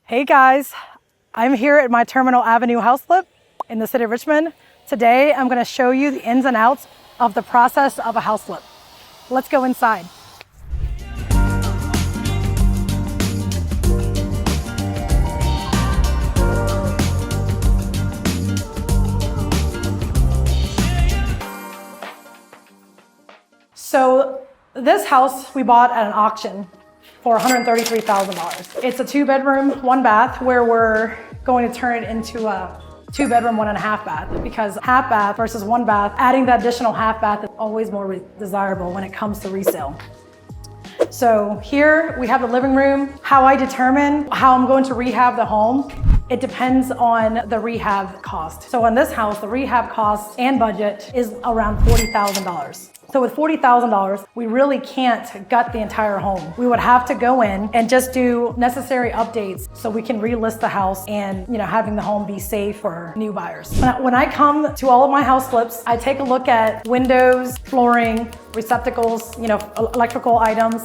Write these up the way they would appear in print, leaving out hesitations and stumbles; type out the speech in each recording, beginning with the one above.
Hey guys, I'm here at my Terminal Avenue house flip in the city of Richmond. Today, I'm gonna show you the ins and outs of the process of a house flip. Let's go inside. So this house we bought at an auction for $133,000. It's a 2-bedroom, 1 bath where we're going to turn it into a 2-bedroom, 1.5 bath, because half bath versus 1 bath, adding that additional half bath is always more desirable when it comes to resale. So here we have the living room. How I determine how I'm going to rehab the home, it depends on the rehab cost. So in this house, the rehab cost and budget is around $40,000. So with $40,000, we really can't gut the entire home. We would have to go in and just do necessary updates so we can relist the house and, having the home be safe for new buyers. When I come to all of my house flips, I take a look at windows, flooring, receptacles, electrical items,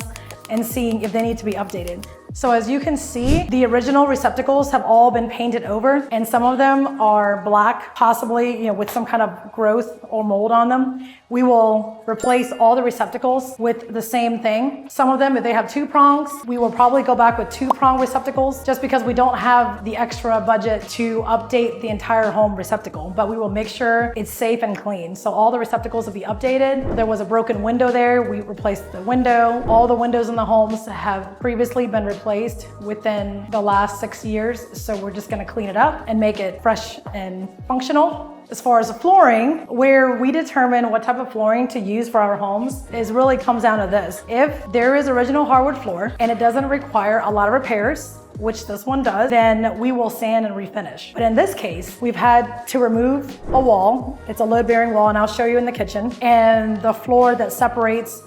and seeing if they need to be updated. So as you can see, the original receptacles have all been painted over, and some of them are black, possibly with some kind of growth or mold on them. We will replace all the receptacles with the same thing. Some of them, if they have 2 prongs, we will probably go back with 2-prong receptacles just because we don't have the extra budget to update the entire home receptacle, but we will make sure it's safe and clean. So all the receptacles will be updated. There was a broken window there. We replaced the window. All the windows in the homes have previously been replaced within the last 6 years. So we're just gonna clean it up and make it fresh and functional. As far as the flooring, where we determine what type of flooring to use for our homes is really comes down to this. If there is original hardwood floor and it doesn't require a lot of repairs, which this one does, then we will sand and refinish. But in this case, we've had to remove a wall. It's a load-bearing wall, and I'll show you in the kitchen. And the floor that separates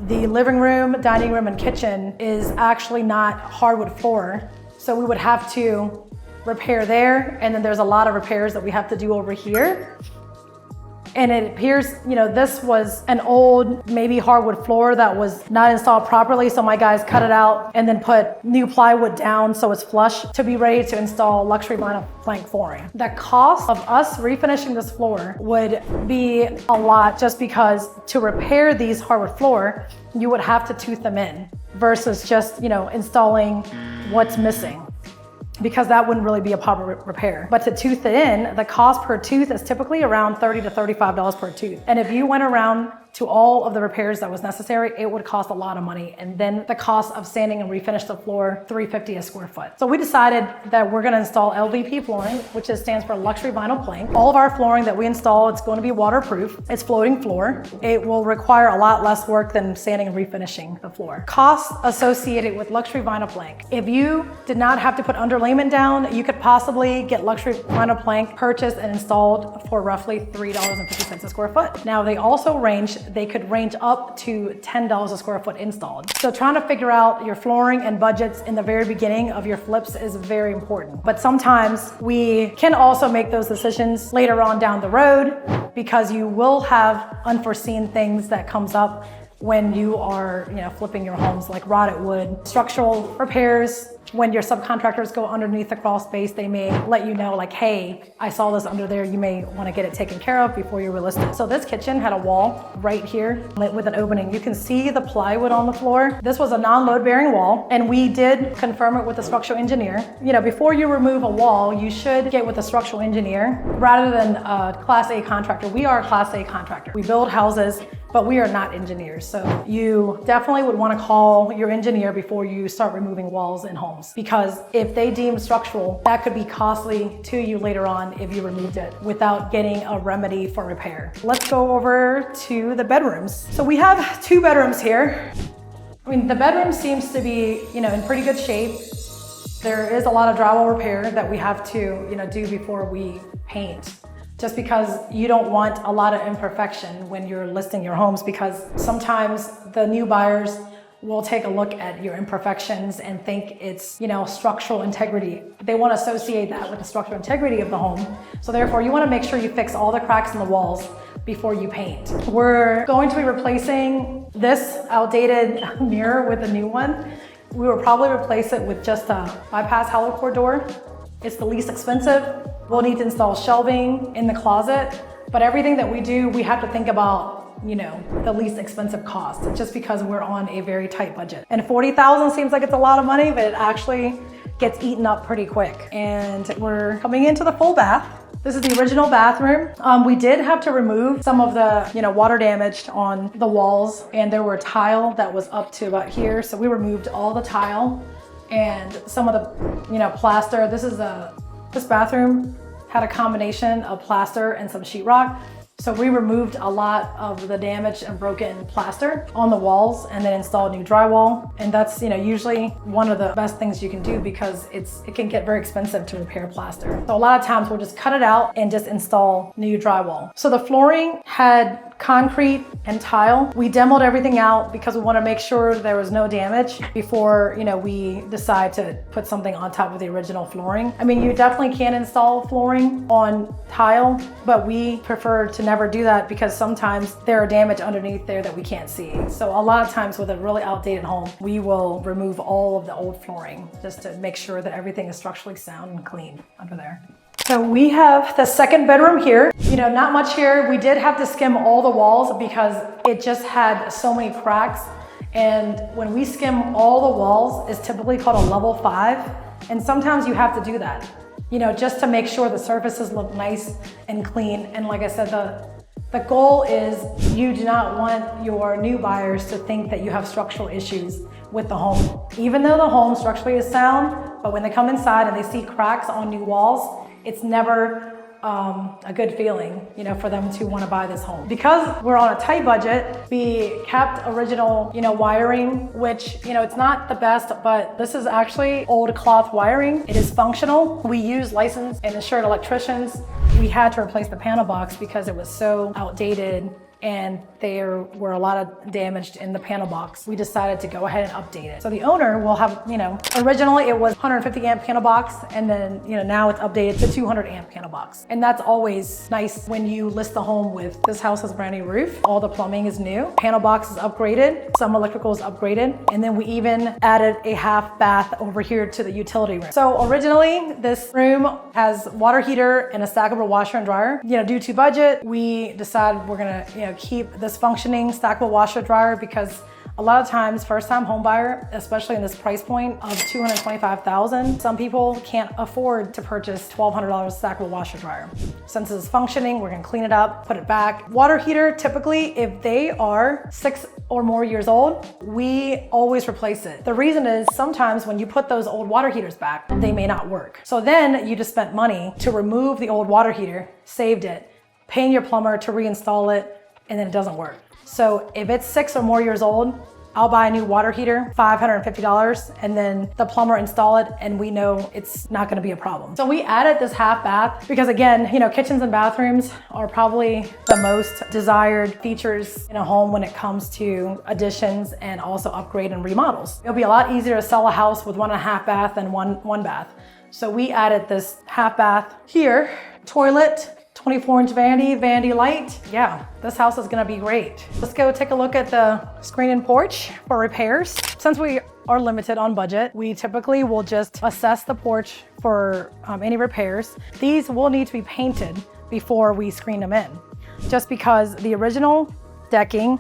the living room, dining room, and kitchen is actually not hardwood floor. So we would have to repair there, and then there's a lot of repairs that we have to do over here. And it appears, this was an old, maybe hardwood floor that was not installed properly, so my guys cut it out and then put new plywood down so it's flush to be ready to install luxury vinyl plank flooring. The cost of us refinishing this floor would be a lot, just because to repair these hardwood floor, you would have to tooth them in versus just, installing what's missing, because that wouldn't really be a proper repair. But to tooth it in, the cost per tooth is typically around $30 to $35 per tooth. And if you went around to all of the repairs that was necessary, it would cost a lot of money. And then the cost of sanding and refinish the floor, $350 a square foot. So we decided that we're gonna install LVP flooring, which stands for luxury vinyl plank. All of our flooring that we install, it's going to be waterproof. It's floating floor. It will require a lot less work than sanding and refinishing the floor. Costs associated with luxury vinyl plank. If you did not have to put underlayment down, you could possibly get luxury vinyl plank purchased and installed for roughly $3.50 a square foot. Now they could range up to $10 a square foot installed. So trying to figure out your flooring and budgets in the very beginning of your flips is very important. But sometimes we can also make those decisions later on down the road, because you will have unforeseen things that comes up when you are flipping your homes, like rotted wood, structural repairs. When your subcontractors go underneath the crawl space, they may let you know, like, hey, I saw this under there. You may want to get it taken care of before you relist it. So this kitchen had a wall right here with an opening. You can see the plywood on the floor. This was a non-load bearing wall, and we did confirm it with the structural engineer. Before you remove a wall, you should get with a structural engineer rather than a Class A contractor. We are a Class A contractor. We build houses, but we are not engineers. So you definitely would want to call your engineer before you start removing walls in homes, because if they deem structural, that could be costly to you later on if you removed it without getting a remedy for repair. Let's go over to the bedrooms. So we have 2 bedrooms here. The bedroom seems to be, in pretty good shape. There is a lot of drywall repair that we have to, do before we paint, just because you don't want a lot of imperfection when you're listing your homes, because sometimes the new buyers will take a look at your imperfections and think it's, structural integrity. They want to associate that with the structural integrity of the home. So therefore, you want to make sure you fix all the cracks in the walls before you paint. We're going to be replacing this outdated mirror with a new one. we would probably replace it with just a bypass hollow core door. It's the least expensive. We'll need to install shelving in the closet, but everything that we do, we have to think about, you know, the least expensive cost, just because we're on a very tight budget. And $40,000 seems like it's a lot of money, but it actually gets eaten up pretty quick. And we're coming into the full bath. This is the original bathroom. We did have to remove some of the, you know, water damage on the walls, and there were tile that was up to about here. So we removed all the tile and some of the, you know, plaster. This bathroom had a combination of plaster and some sheetrock. So we removed a lot of the damaged and broken plaster on the walls and then installed new drywall. And that's, you know, usually one of the best things you can do because it can get very expensive to repair plaster. So a lot of times we'll just cut it out and just install new drywall. So the flooring had concrete and tile. We demoed everything out because we want to make sure there was no damage before, you know, we decide to put something on top of the original flooring. I mean, you definitely can install flooring on tile, but we prefer to never do that because sometimes there are damage underneath there that we can't see. So a lot of times with a really outdated home, we will remove all of the old flooring just to make sure that everything is structurally sound and clean under there. So we have the second bedroom here. You know, not much here. We did have to skim all the walls because it just had so many cracks. And when we skim all the walls, it's typically called a level 5. And sometimes you have to do that, you know, just to make sure the surfaces look nice and clean. And like I said, the goal is you do not want your new buyers to think that you have structural issues with the home. Even though the home structurally is sound, but when they come inside and they see cracks on new walls, it's never a good feeling, you know, for them to want to buy this home. Because we're on a tight budget, we kept original, you know, wiring, which, you know, it's not the best, but this is actually old cloth wiring. It is functional. We use licensed and insured electricians. We had to replace the panel box because it was so outdated and there were a lot of damage in the panel box. We decided to go ahead and update it. So the owner will have, you know, originally it was 150 amp panel box, and then, you know, now it's updated to 200 amp panel box. And that's always nice when you list the home with, this house has a brand new roof, all the plumbing is new, panel box is upgraded, some electrical is upgraded, and then we even added a half bath over here to the utility room. So originally this room has water heater and a stackable washer and dryer. You know, due to budget, we decided we're gonna, you know, keep this functioning stackable washer dryer because a lot of times first-time home buyer, especially in this price point of $225,000, some people can't afford to purchase $1,200 stackable washer dryer. Since it's functioning, we're gonna clean it up, put it back. Water heater, typically, if they are 6 or more years old, we always replace it. The reason is sometimes when you put those old water heaters back, they may not work. So then you just spent money to remove the old water heater, saved it, paying your plumber to reinstall it, and then it doesn't work. So if it's 6 or more years old, I'll buy a new water heater, $550, and then the plumber install it, and we know it's not gonna be a problem. So we added this half bath because again, you know, kitchens and bathrooms are probably the most desired features in a home when it comes to additions and also upgrade and remodels. It'll be a lot easier to sell a house with 1.5 bath than one bath. So we added this half bath here, toilet, 24-inch vanity light. Yeah, this house is gonna be great. Let's go take a look at the screen and porch for repairs. Since we are limited on budget, we typically will just assess the porch for any repairs. These will need to be painted before we screen them in, just because the original decking,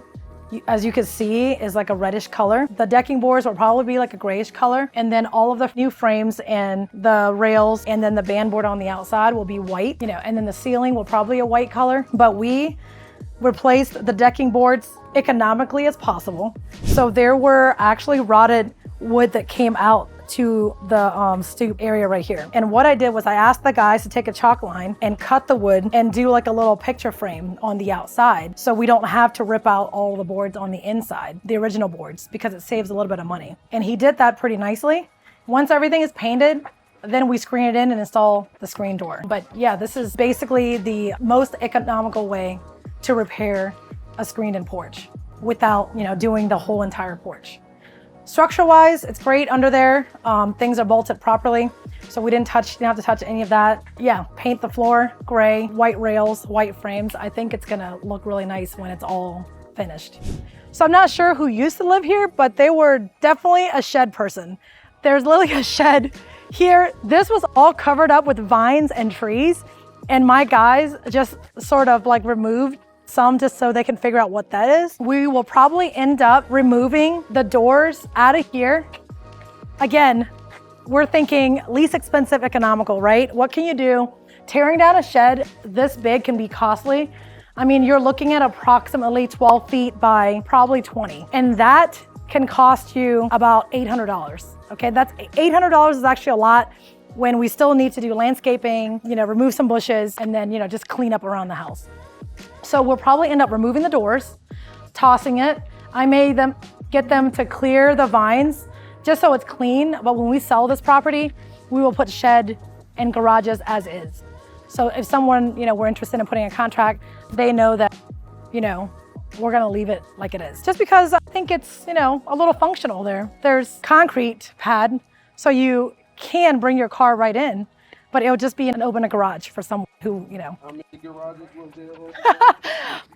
as you can see, is like a reddish color. The decking boards will probably be like a grayish color. And then all of the new frames and the rails and then the bandboard on the outside will be white, you know, and then the ceiling will probably a white color. But we replaced the decking boards economically as possible. So there were actually rotted wood that came out to the stoop area right here. And what I did was I asked the guys to take a chalk line and cut the wood and do like a little picture frame on the outside so we don't have to rip out all the boards on the inside, the original boards, because it saves a little bit of money. And he did that pretty nicely. Once everything is painted, then we screen it in and install the screen door. But yeah, this is basically the most economical way to repair a screened-in porch without, you know, doing the whole entire porch. Structure-wise, it's great under there. Things are bolted properly, so we didn't have to touch any of that. Yeah, paint the floor gray, white rails, white frames. I think it's gonna look really nice when it's all finished. So I'm not sure who used to live here, but they were definitely a shed person. There's literally a shed here. This was all covered up with vines and trees. And my guys just sort of like removed some just so they can figure out what that is. We will probably end up removing the doors out of here. Again, we're thinking least expensive, economical, right? What can you do? Tearing down a shed this big can be costly. I mean, you're looking at approximately 12 feet by probably 20. And that can cost you about $800. Okay, that's $800 is actually a lot when we still need to do landscaping, remove some bushes, and then, just clean up around the house. So we'll probably end up removing the doors, tossing it. I may get them to clear the vines just so it's clean. But when we sell this property, we will put shed and garages as is. So if someone, we're interested in putting a contract, they know that, we're gonna leave it like it is. Just because I think it's, a little functional there. There's concrete pad, so you can bring your car right in, but it'll just be an open garage for someone who, How many garages was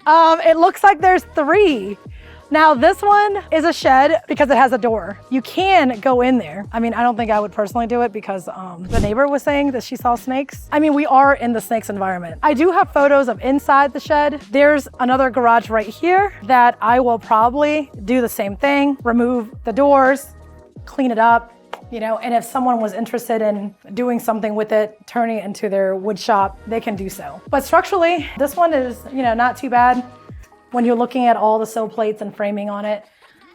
there? It looks like there's 3. Now this one is a shed because it has a door. You can go in there. I mean, I don't think I would personally do it because the neighbor was saying that she saw snakes. I mean, we are in the snakes environment. I do have photos of inside the shed. There's another garage right here that I will probably do the same thing, remove the doors, clean it up, and if someone was interested in doing something with it, turning it into their wood shop, they can do so. But structurally, this one is, not too bad when you're looking at all the sill plates and framing on it.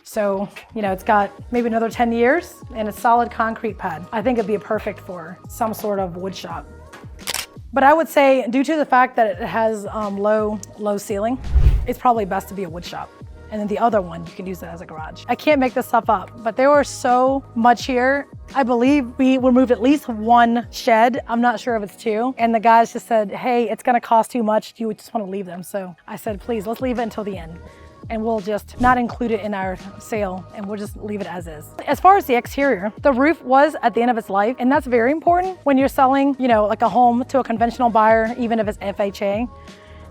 So, it's got maybe another 10 years and a solid concrete pad. I think it'd be perfect for some sort of wood shop. But I would say due to the fact that it has low ceiling, it's probably best to be a wood shop. And then the other one, you can use it as a garage. I can't make this stuff up, but there were so much here. I believe we removed at least 1 shed. I'm not sure if it's 2. And the guys just said, hey, it's gonna cost too much. Do you just wanna leave them? So I said, please, let's leave it until the end. And we'll just not include it in our sale and we'll just leave it as is. As far as the exterior, the roof was at the end of its life. And that's very important when you're selling, like a home to a conventional buyer, even if it's FHA.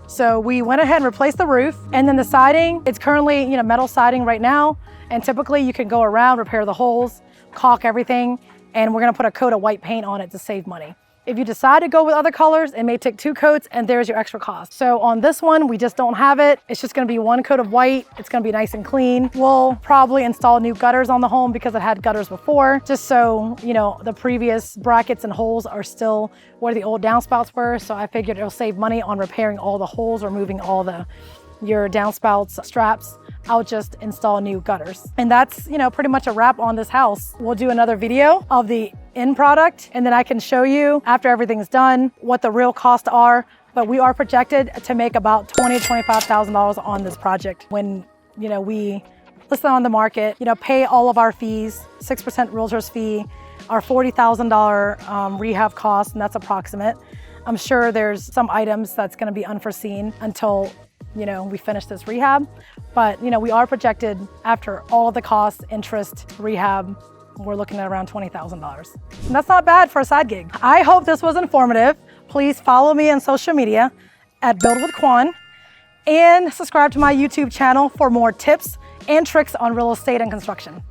So we went ahead and replaced the roof, and then the siding, it's currently metal siding right now, and typically you can go around, repair the holes, caulk everything, and we're gonna put a coat of white paint on it to save money. If you decide to go with other colors, it may take 2 coats and there's your extra cost. So on this one, we just don't have it. It's just gonna be 1 coat of white. It's gonna be nice and clean. We'll probably install new gutters on the home because it had gutters before, just so, the previous brackets and holes are still where the old downspouts were. So I figured it'll save money on repairing all the holes, removing all your downspouts straps. I'll just install new gutters. And that's, pretty much a wrap on this house. We'll do another video of the end product, and then I can show you after everything's done what the real costs are. But we are projected to make about $20,000 to $25,000 on this project when, we list it on the market, pay all of our fees, 6% realtor's fee, our $40,000 rehab cost, and that's approximate. I'm sure there's some items that's gonna be unforeseen until we finish this rehab. But, we are projected after all of the costs, interest, rehab, we're looking at around $20,000. And that's not bad for a side gig. I hope this was informative. Please follow me on social media at Build with Quan and subscribe to my YouTube channel for more tips and tricks on real estate and construction.